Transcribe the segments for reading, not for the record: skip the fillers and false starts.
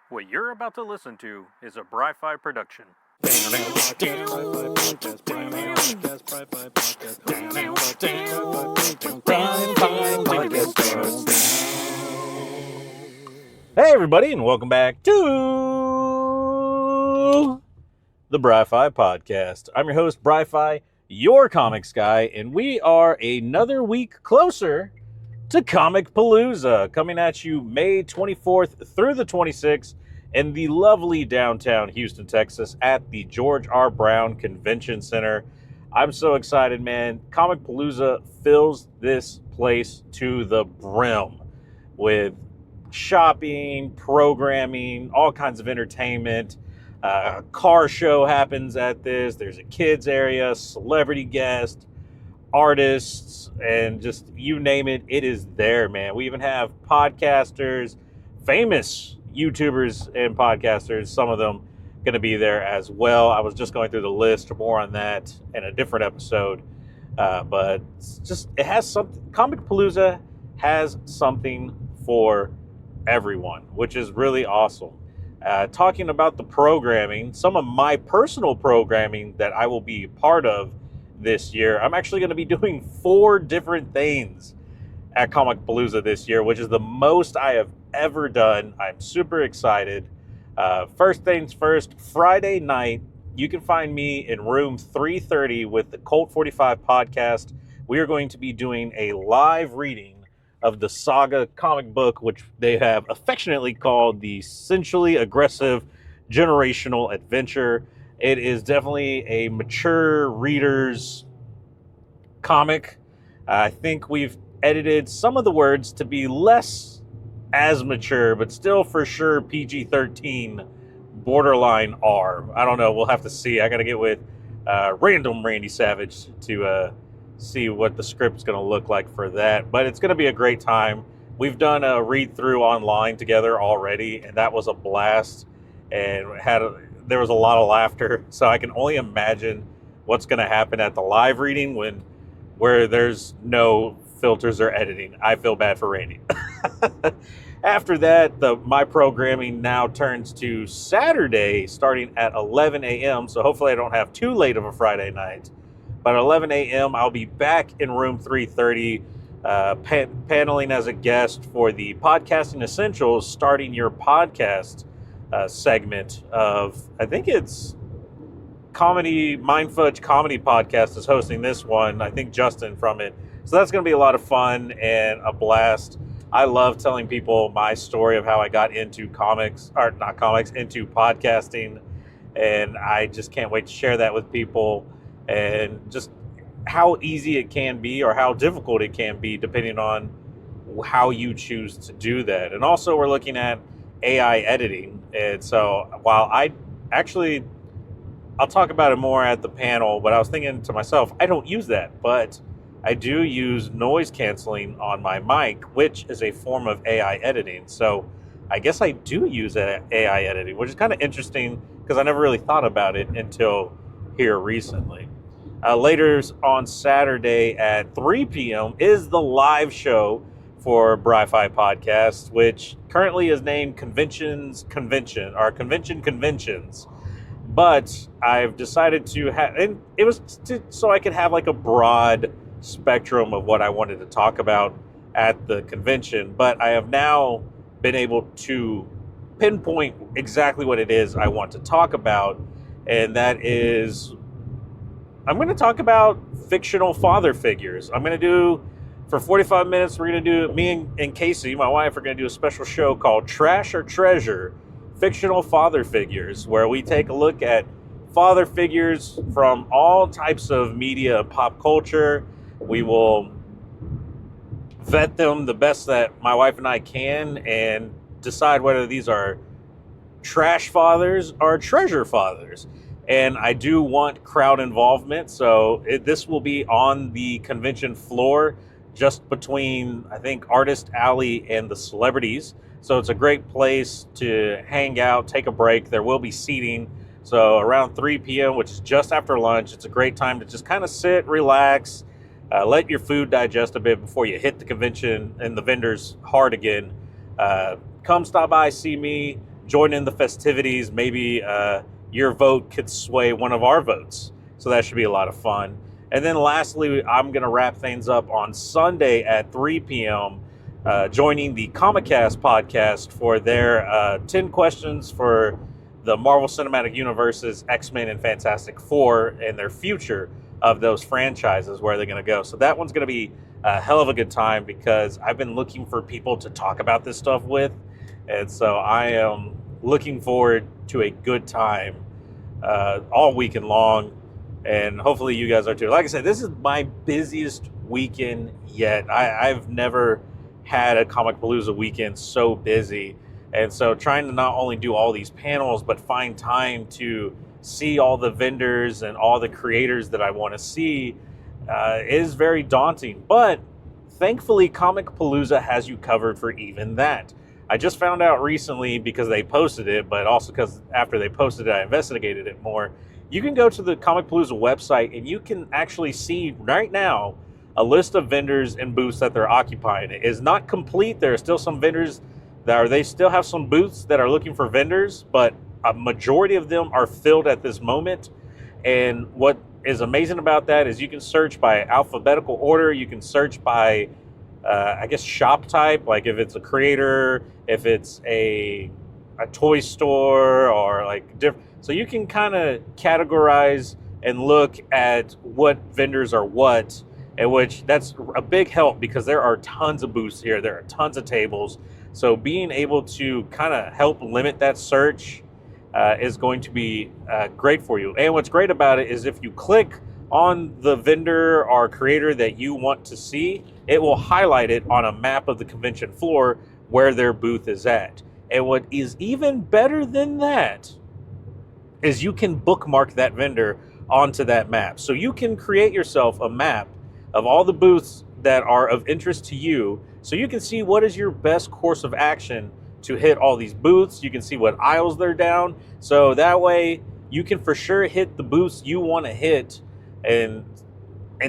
What you're about to listen to is a Bry-Fy production. Hey everybody, and welcome back to the Bry-Fy podcast. I'm your host, Bry-Fy, your comics guy, and we are another week closer to Comicpalooza, coming at you May 24th through the 26th in the lovely downtown Houston, Texas at the George R. Brown Convention Center. I'm so excited, man. Comicpalooza fills this place to the brim with shopping, programming, all kinds of entertainment. A car show happens at this. There's a kids area, celebrity guest, artists, and just you name it, it is there, man. We even have podcasters, famous YouTubers and podcasters, some of them going to be there as well. I was just going through the list, more on that in a different episode. But it's just, it has something, Comicpalooza has something for everyone, which is really awesome. Talking about the programming, some of my personal programming that I will be part of this year, I'm actually going to be doing 4 different things at Comicpalooza this year, which is the most I have ever done. I'm super excited. First things first, Friday night, you can find me in room 330 with the Colt 45 podcast. We are going to be doing a live reading of the Saga comic book, which they have affectionately called the Sensually Aggressive Generational Adventure. It is definitely a mature reader's comic. I think we've edited some of the words to be less as mature, but still for sure PG-13, borderline R. I don't know. We'll have to see. I got to get with random Randy Savage to see what the script's going to look like for that. But it's going to be a great time. We've done a read-through online together already, and that was a blast. And there was a lot of laughter, so I can only imagine what's going to happen at the live reading where there's no filters or editing. I feel bad for Randy. After that, my programming now turns to Saturday starting at 11 a.m., so hopefully I don't have too late of a Friday night. But at 11 a.m., I'll be back in room 330, paneling as a guest for the Podcasting Essentials, starting your podcast segment of, I think it's Mindfudge Comedy Podcast is hosting this one. I think Justin from it. So that's going to be a lot of fun and a blast. I love telling people my story of how I got into into podcasting. And I just can't wait to share that with people and just how easy it can be or how difficult it can be depending on how you choose to do that. And also we're looking at AI editing. And so while I'll talk about it more at the panel, but I was thinking to myself, I don't use that, but I do use noise canceling on my mic, which is a form of AI editing. So I guess I do use AI editing, which is kind of interesting because I never really thought about it until here recently. Later on Saturday at 3 p.m. is the live show for Bry-Fy podcast, which currently is named Conventions. But I've decided to have, and it was so I could have like a broad spectrum of what I wanted to talk about at the convention. But I have now been able to pinpoint exactly what it is I want to talk about, and that is, I'm going to talk about fictional father figures. I'm going to do, for 45 minutes, we're going to do, me and Casey, my wife, are going to do a special show called Trash or Treasure, Fictional Father Figures, where we take a look at father figures from all types of media and pop culture. We will vet them the best that my wife and I can and decide whether these are trash fathers or treasure fathers. And I do want crowd involvement, so this will be on the convention floor, just between, I think, Artist Alley and the celebrities. So it's a great place to hang out, take a break. There will be seating. So around 3 p.m., which is just after lunch, it's a great time to just kind of sit, relax, let your food digest a bit before you hit the convention and the vendors hard again. Come stop by, see me. join in the festivities. Maybe your vote could sway one of our votes. So that should be a lot of fun. And then lastly, I'm going to wrap things up on Sunday at 3 p.m., joining the Comicast podcast for their 10 questions for the Marvel Cinematic Universe's X-Men and Fantastic Four and their future of those franchises, where they're going to go. So that one's going to be a hell of a good time, because I've been looking for people to talk about this stuff with. And so I am looking forward to a good time all weekend long. And hopefully you guys are too. Like I said, this is my busiest weekend yet. I've never had a Comicpalooza weekend so busy. And so trying to not only do all these panels, but find time to see all the vendors and all the creators that I want to see is very daunting. But thankfully, Comicpalooza has you covered for even that. I just found out recently, because they posted it, but also because after they posted it, I investigated it more. You can go to the Comicpalooza website and you can actually see right now a list of vendors and booths that they're occupying. It is not complete. There are still some vendors they still have some booths that are looking for vendors, but a majority of them are filled at this moment. And what is amazing about that is you can search by alphabetical order. You can search by, I guess, shop type, like if it's a creator, if it's a toy store, or like different. So you can kind of categorize and look at what vendors are what, and which that's a big help, because there are tons of booths here. There are tons of tables. So being able to kind of help limit that search is going to be great for you. And what's great about it is if you click on the vendor or creator that you want to see, it will highlight it on a map of the convention floor where their booth is at. And what is even better than that is you can bookmark that vendor onto that map. So you can create yourself a map of all the booths that are of interest to you, so you can see what is your best course of action to hit all these booths. You can see what aisles they're down, so that way you can for sure hit the booths you want to hit and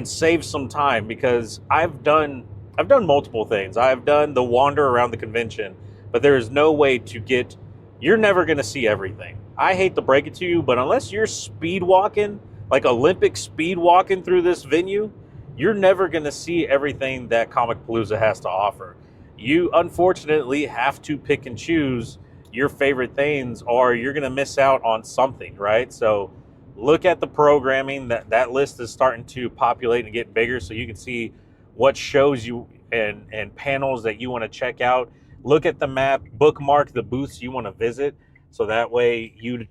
save some time. Because I've done multiple things. I've done the wander around the convention, but there is no way to get, you're never going to see everything. I hate to break it to you, but unless you're speed walking, like Olympic speed walking through this venue, you're never going to see everything that Comicpalooza has to offer. You unfortunately have to pick and choose your favorite things, or you're going to miss out on something, right? So look at the programming. That list is starting to populate and get bigger, so you can see what shows you and panels that you want to check out. Look at the map, bookmark the booths you want to visit, so that way you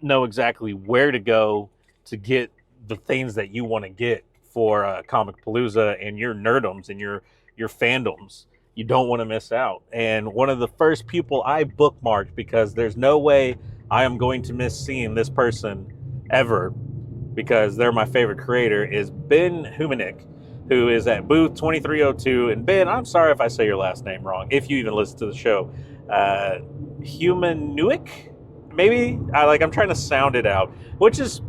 know exactly where to go to get the things that you want to get for Comicpalooza and your nerdoms and your fandoms. You don't want to miss out. And one of the first people I bookmarked, because there's no way I am going to miss seeing this person ever, because they're my favorite creator, is Ben Humanik, who is at booth 2302. And Ben, I'm sorry if I say your last name wrong, if you even listen to the show. Humanuik, maybe? I'm trying to sound it out, which is,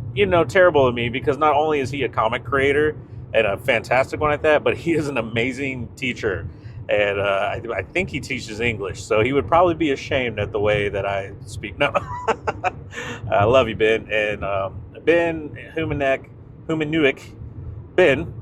terrible of me, because not only is he a comic creator and a fantastic one at that, but he is an amazing teacher. And I think he teaches English, so he would probably be ashamed at the way that I speak. No, I love you, Ben. And Ben Humanuik, Ben,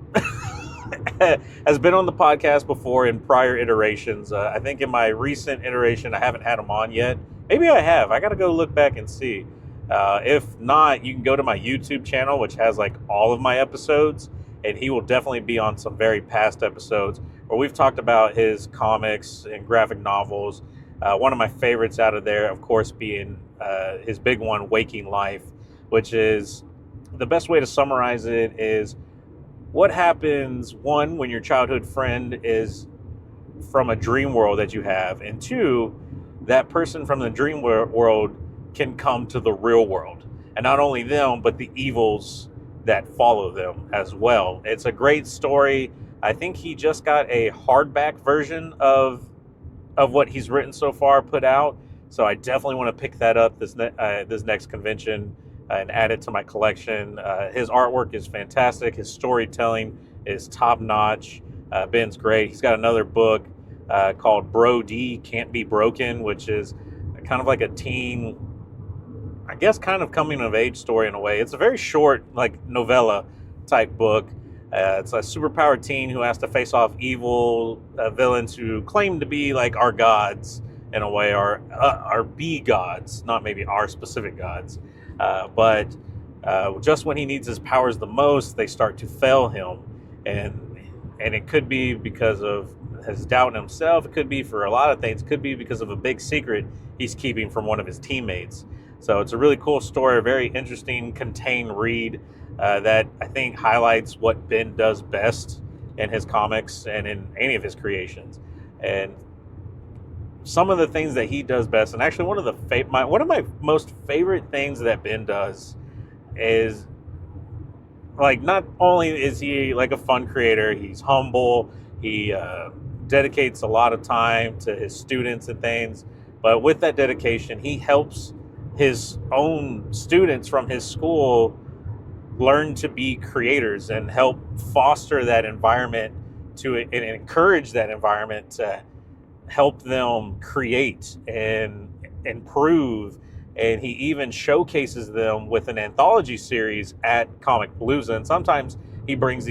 has been on the podcast before in prior iterations. I think in my recent iteration, I haven't had him on yet. Maybe I have. I got to go look back and see. If not, you can go to my YouTube channel, which has all of my episodes, and he will definitely be on some very past episodes where we've talked about his comics and graphic novels. One of my favorites out of there, of course, being his big one, Waking Life, which is, the best way to summarize it is, what happens, one, when your childhood friend is from a dream world that you have, and two, that person from the dream world can come to the real world. And not only them, but the evils that follow them as well. It's a great story. I think he just got a hardback version of what he's written so far put out. So I definitely want to pick that up this next convention and add it to my collection. His artwork is fantastic. His storytelling is top notch. Ben's great. He's got another book called Bro D Can't Be Broken, which is kind of like a teen, I guess, kind of coming of age story in a way. It's a very short, like, novella type book. It's a superpowered teen who has to face off evil villains who claim to be like our gods in a way, our be gods, not maybe our specific gods. But just when he needs his powers the most, they start to fail him. And it could be because of his doubt in himself. It could be for a lot of things. It could be because of a big secret he's keeping from one of his teammates. So it's a really cool story, a very interesting, contained read that I think highlights what Ben does best in his comics and in any of his creations. And some of the things that he does best, and actually one of my most favorite things that Ben does is, like, not only is he like a fun creator, he's humble, he dedicates a lot of time to his students and things, but with that dedication, he helps his own students from his school learn to be creators and help foster that environment and encourage that environment to help them create and improve. And he even showcases them with an anthology series at Comicpalooza. And sometimes he brings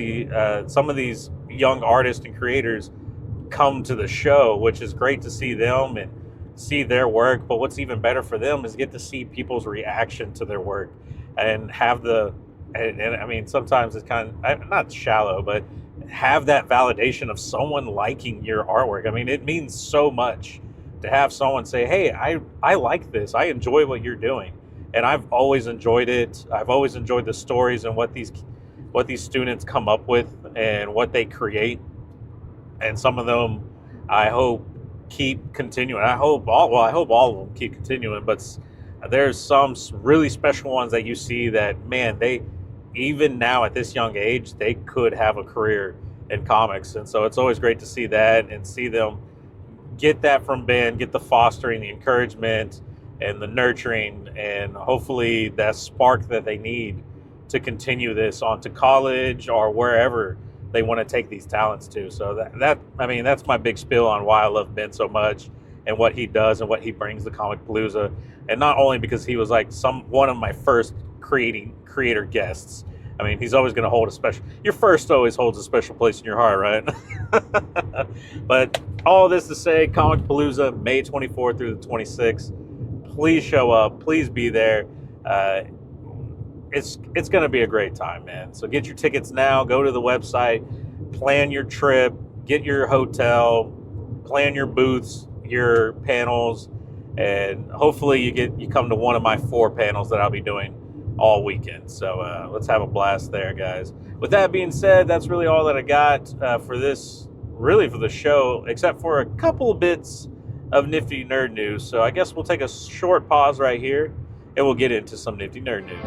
some of these young artists and creators come to the show, which is great to see them and see their work. But what's even better for them is get to see people's reaction to their work and have and I mean, sometimes it's kind of not shallow, but have that validation of someone liking your artwork. I mean, it means so much to have someone say, hey, I like this. I enjoy what you're doing. And I've always enjoyed it. I've always enjoyed the stories and what these students come up with and what they create. And some of them, I hope, keep continuing. I hope all of them keep continuing, but there's some really special ones that you see that, man, even now at this young age, they could have a career in comics. And so it's always great to see that and see them get that from Ben, get the fostering, the encouragement, and the nurturing, and hopefully that spark that they need to continue this on to college or wherever they want to take these talents to. So that's my big spiel on why I love Ben so much and what he does and what he brings to Comicpalooza. And not only because he was like one of my first creator guests. I mean, he's always going to hold your first always holds a special place in your heart, right? But all this to say, Comicpalooza, May 24th through the 26th. Please show up. Please be there. It's going to be a great time, man. So get your tickets now. Go to the website, plan your trip, get your hotel, plan your booths, your panels, and hopefully you come to one of my 4 panels that I'll be doing all weekend. So let's have a blast there, guys. With that being said, that's really all that I got for the show, except for a couple of bits of nifty nerd news. So I guess we'll take a short pause right here and we'll get into some nifty nerd news.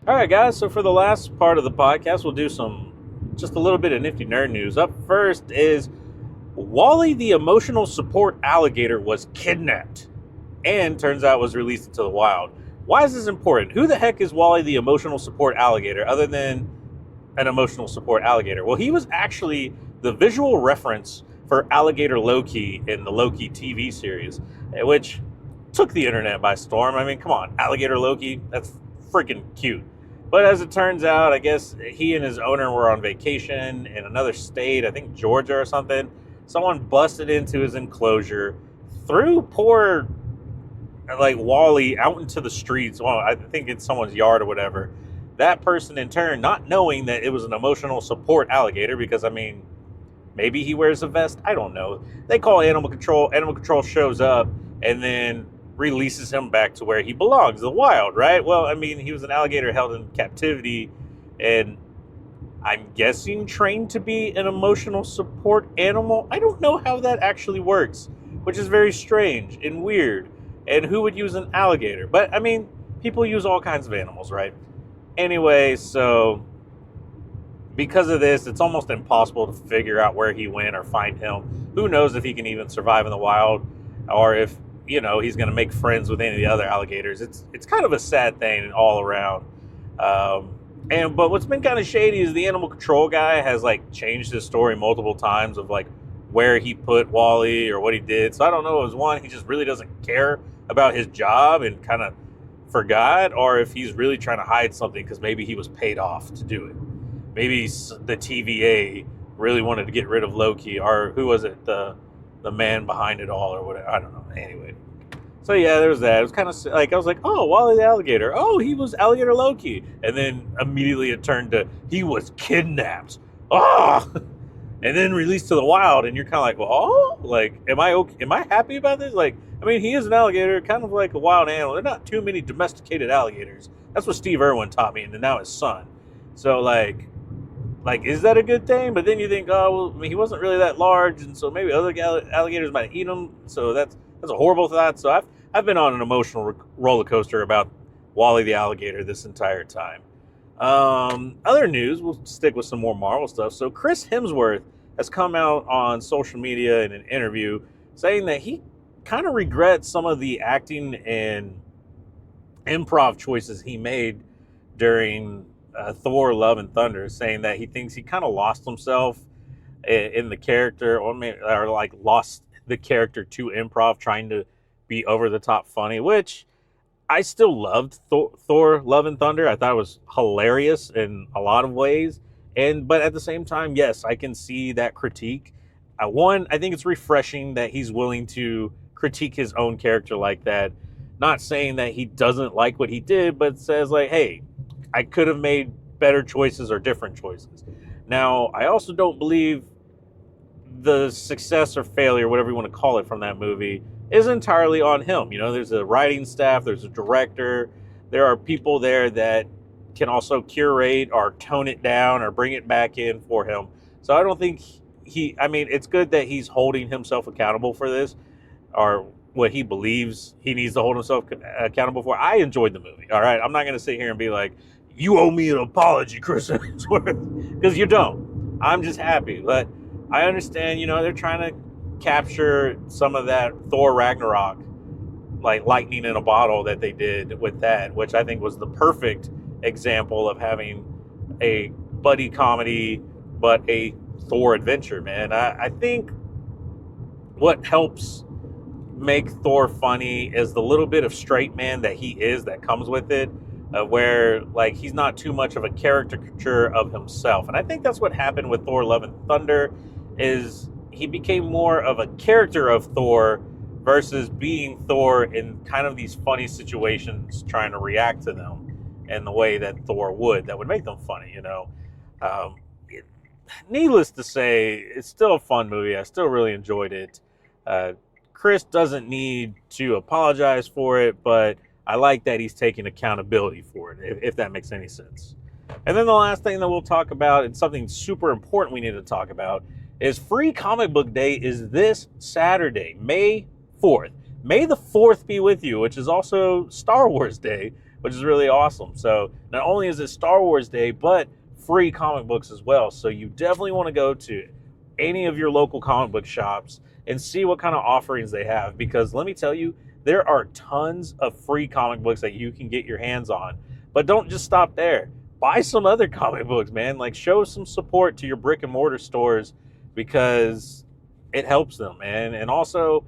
All right, guys. So for the last part of the podcast, we'll do just a little bit of nifty nerd news. Up first is Wally the emotional support alligator was kidnapped and turns out was released into the wild. Why is this important? Who the heck is Wally the emotional support alligator other than an emotional support alligator? Well, he was actually the visual reference for Alligator Loki in the Loki TV series, which took the internet by storm. I mean, come on, Alligator Loki, that's freaking cute. But as it turns out, I guess he and his owner were on vacation in another state, I think Georgia or something. Someone busted into his enclosure, threw poor Wally out into the streets. Well, I think it's someone's yard or whatever. That person in turn, not knowing that it was an emotional support alligator, because I mean, maybe he wears a vest. I don't know. They call animal control. Animal control shows up and then releases him back to where he belongs, the wild, right? Well, I mean, he was an alligator held in captivity and I'm guessing trained to be an emotional support animal. I don't know how that actually works, which is very strange and weird. And who would use an alligator? But I mean, people use all kinds of animals, right? Anyway, so because of this, it's almost impossible to figure out where he went or find him. Who knows if he can even survive in the wild or if, he's going to make friends with any of the other alligators. It's kind of a sad thing all around. But what's been kind of shady is the animal control guy has like changed his story multiple times of like where he put Wally or what he did. So I don't know if it was one, he just really doesn't care about his job and kind of forgot, or if he's really trying to hide something because maybe he was paid off to do it. Maybe the TVA really wanted to get rid of Loki, or who was it, the man behind it all, or whatever. I don't know. Anyway, so yeah, there was that. It was kind of like, I was like, oh, Wally the alligator. Oh, he was Alligator Loki. And then immediately it turned to, he was kidnapped. Oh, and then released to the wild. And you're kind of like, well, oh, like, am I okay? Am I happy about this? Like, I mean, he is an alligator, kind of like a wild animal. There are not too many domesticated alligators. That's what Steve Irwin taught me, and now his son. So like, is that a good thing? But then you think, oh, well, I mean, he wasn't really that large, and so maybe other alligators might eat him. So that's a horrible thought. So I've been on an emotional roller coaster about Wally the alligator this entire time. Other news, we'll stick with some more Marvel stuff. So Chris Hemsworth has come out on social media in an interview saying that he kind of regrets some of the acting and improv choices he made during Thor Love and Thunder, saying that he thinks he kind of lost himself in the character, or like lost the character to improv, trying to be over the top funny, which I still loved Thor Love and Thunder. I thought it was hilarious in a lot of ways. But at the same time, yes, I can see that critique. One, I think it's refreshing that he's willing to critique his own character like that. Not saying that he doesn't like what he did, but says like, hey, I could have made better choices or different choices. Now, I also don't believe the success or failure, whatever you want to call it, from that movie is entirely on him. You know, there's a writing staff, there's a director, there are people there that can also curate or tone it down or bring it back in for him. So I don't think it's good that he's holding himself accountable for this, or what he believes he needs to hold himself accountable for. I enjoyed the movie, all right? I'm not going to sit here and be like, you owe me an apology, Chris Hemsworth, because you don't. I'm just happy. But I understand, you know, they're trying to capture some of that Thor Ragnarok, like lightning in a bottle that they did with that, which I think was the perfect example of having a buddy comedy, but a Thor adventure, man. I think what helps make Thor funny is the little bit of straight man that he is that comes with it, where like he's not too much of a caricature of himself. And I think that's what happened with Thor Love and Thunder, is he became more of a character of Thor versus being Thor in kind of these funny situations, trying to react to them in the way that Thor would, that would make them funny, you know. Needless to say, it's still a fun movie. I still really enjoyed it. Chris doesn't need to apologize for it, but I like that he's taking accountability for it, if that makes any sense. And then the last thing that we'll talk about, and something super important we need to talk about, is Free Comic Book Day is this Saturday, May 4th. May the 4th be with you, which is also Star Wars Day, which is really awesome. So not only is it Star Wars Day, but free comic books as well. So you definitely want to go to any of your local comic book shops and see what kind of offerings they have, because let me tell you, there are tons of free comic books that you can get your hands on. But don't just stop there. Buy some other comic books, man. Like, show some support to your brick and mortar stores, because it helps them, man. And also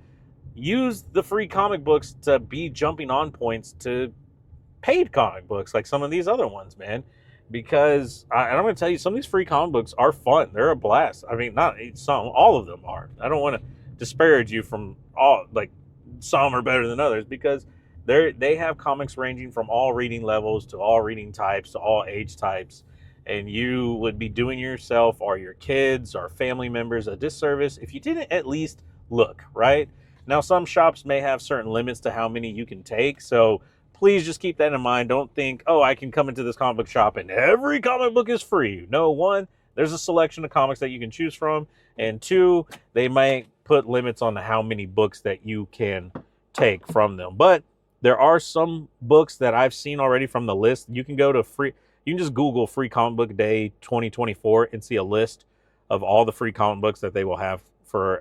use the free comic books to be jumping on points to paid comic books like some of these other ones, man. Because I'm going to tell you, some of these free comic books are fun. They're a blast. I mean, not some, all of them are. I don't want to disparage you from all, like some are better than others, because they have comics ranging from all reading levels to all reading types to all age types. And you would be doing yourself or your kids or family members a disservice if you didn't at least look, right? Now, some shops may have certain limits to how many you can take, so please just keep that in mind. Don't think, oh, I can come into this comic book shop and every comic book is free. No, one, there's a selection of comics that you can choose from, and two, they might put limits on how many books that you can take from them. But there are some books that I've seen already from the list. You can go to you can just Google Free Comic Book Day 2024 and see a list of all the free comic books that they will have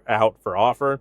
out for offer.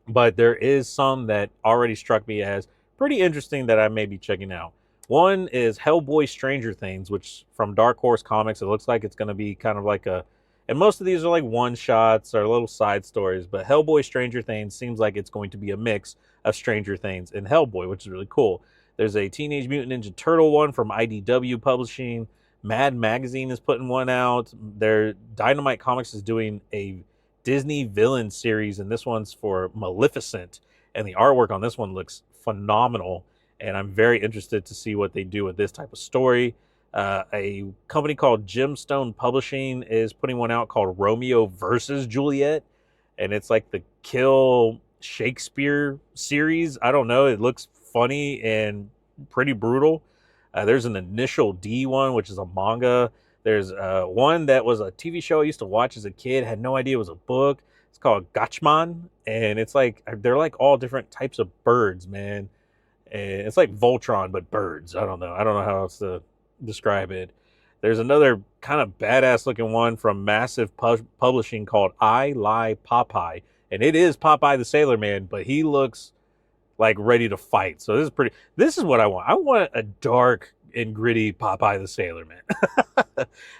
But there is some that already struck me as pretty interesting that I may be checking out. One is Hellboy Stranger Things, which from Dark Horse Comics, it looks like it's going to be kind of like a, and most of these are like one-shots or little side stories, but Hellboy Stranger Things seems like it's going to be a mix of Stranger Things and Hellboy, which is really cool. There's a Teenage Mutant Ninja Turtle one from IDW Publishing. Mad Magazine is putting one out. Their Dynamite Comics is doing a Disney villain series, and this one's for Maleficent. And the artwork on this one looks phenomenal, and I'm very interested to see what they do with this type of story. A company called Gemstone Publishing is putting one out called Romeo versus Juliet, and it's like the Kill Shakespeare series. I don't know. It looks funny and pretty brutal. There's an Initial D one, which is a manga. There's one that was a TV show I used to watch as a kid. Had no idea it was a book. It's called Gachman, and it's like they're like all different types of birds, man. And it's like Voltron, but birds. I don't know how else to describe it. There's another kind of badass looking one from Massive Publishing called I Lie Popeye, and it is Popeye the Sailor Man, but he looks like ready to fight. So this is what I want. I want a dark and gritty Popeye the Sailor Man.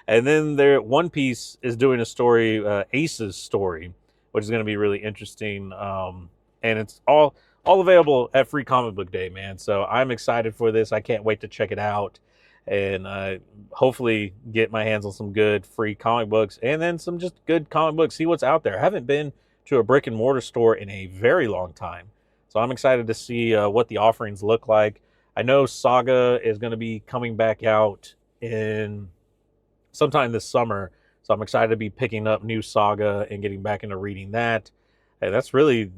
And then One Piece is doing a story, Ace's story, which is going to be really interesting. And it's all available at Free Comic Book Day, man. So I'm excited for this. I can't wait to check it out and hopefully get my hands on some good free comic books and then some just good comic books, see what's out there. I haven't been to a brick and mortar store in a very long time. So I'm excited to see what the offerings look like. I know Saga is going to be coming back out in sometime this summer. So I'm excited to be picking up new Saga and getting back into reading that. And that's really,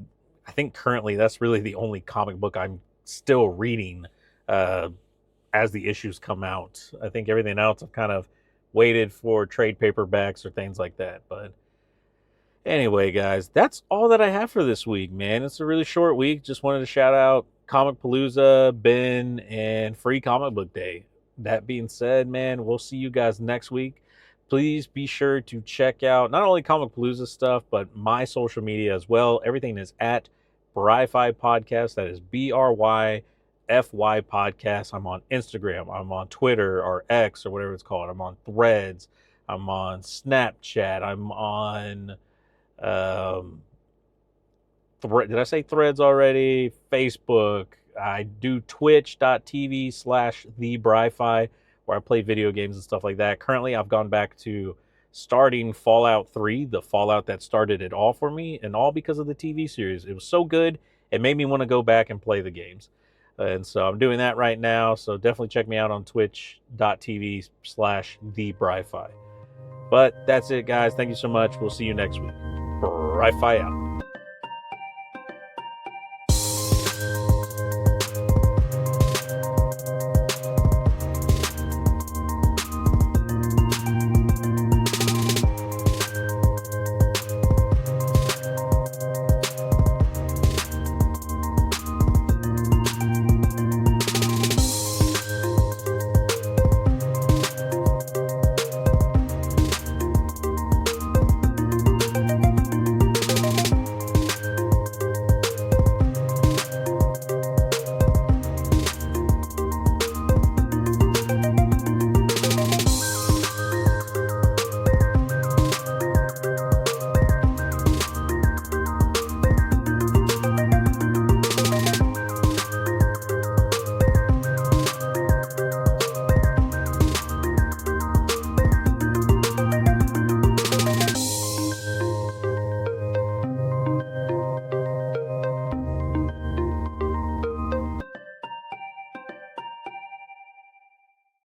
I think currently that's really the only comic book I'm still reading as the issues come out. I think everything else I've kind of waited for trade paperbacks or things like that. But anyway, guys, that's all that I have for this week, man. It's a really short week. Just wanted to shout out Comicpalooza, Ben, and Free Comic Book Day. That being said, man, we'll see you guys next week. Please be sure to check out not only Comicpalooza stuff, but my social media as well. Everything is at Bry-Fy Podcast. That is Bryfy Podcast. I'm on Instagram. I'm on Twitter or X or whatever it's called. I'm on Threads. I'm on Snapchat. I'm on... did I say Threads already? Facebook. I do twitch.tv/the Bry-Fy, where I play video games and stuff like that. Currently, I've gone back to starting Fallout 3, the Fallout that started it all for me, and all because of the TV series. It was so good, it made me want to go back and play the games. And so I'm doing that right now, so definitely check me out on twitch.tv/the Bry-Fy. But that's it, guys. Thank you so much. We'll see you next week. Bry-Fy out.